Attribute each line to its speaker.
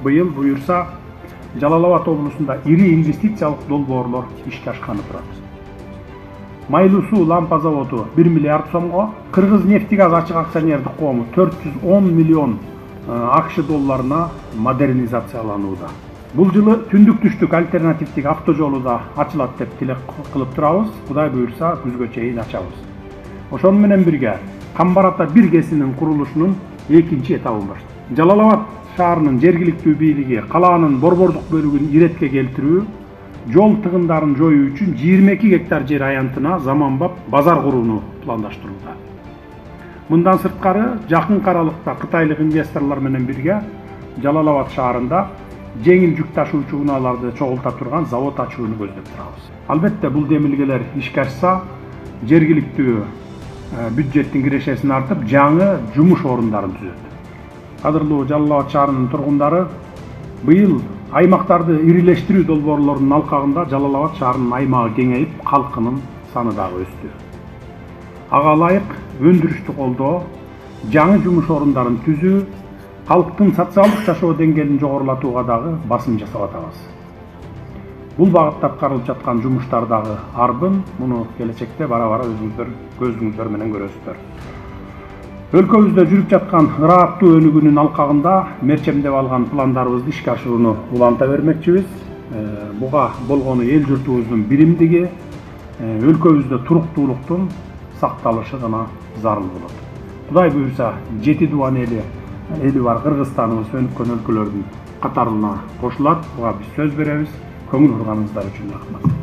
Speaker 1: Быйыл буюрса Жалал Абад облусунда ири инвестициялык долбоорлор ишке ашканы турат. Майлуу суу лампа заводу 1 миллиард сомго, Кыргыз нефтегаз ачык акционердик коому 410 миллион АКШ долларына модернизацияланууда. Бул жылы түндүк түштүк альтернативдик автожолу да ачылат деп тилек кылып турабыз. Кудай буюрса күзгө чейин ачабыз. Ошону менен бирге Камбар Ата 1 кесинин курулушунун экинчи этабы башталды. Жалал Абад шаарынын жергиликтүү бийлиги калаанын борбордук бөлүгүн иретке келтирүү, жол тыгындарын жоюу үчүн 22 гектар жер аянтына заманбап базар курууну пландаштырууда. Мындан сырткары жакын аралыкта кытайлык инвесторлор менен бирге Жалал Абад шаарында жеңил жүк ташуучу унааларды чогулта турган завод ачууну көздөп турабыз. Албетте бул демилгелер ишке ашса, жергиликтүү бюджеттин кирешесин артып, жаңы жумуш орундарын түзөт. Кадырлуу Жалал Абад шаарынын тургундары, быйыл аймактарды ирилештирүү долбоорлорунун алкагында Жалал Абад шаарынын аймагы кеңейип, калкынын саны дагы өстү. Ага ылайык өндүрүштү колдоо, жаңы жумуш орундарын түзүү, калктын социалдык жашоо деңгээлин жогорулатууга дагы басым жасап атабыз. Бул багытта аткарылып жаткан жумуштар дагы арбын, муну келечекте бара-бара өзүңүздөр көзүңүздөр менен көрөсүздөр. Өлкөбүздө жүрүп жаткан ырааттуу өнүгүүнүн алкагында мерчемдеп алган пландарыбызды ишке ашырууну уланта бермекчибиз. Буга болгону эл журтубуздун биримдиги, өлкөбүздө туруктуулуктун сакталышы гана зарыл болот. Кудай буюрса, 7 дубан эли бар Кыргызстаныбыз өнүккөн өлкөлөрдүн катарына кошулат. Буга биз сөз беребиз. Көңүл бурганыңыздар үчүн рахмат.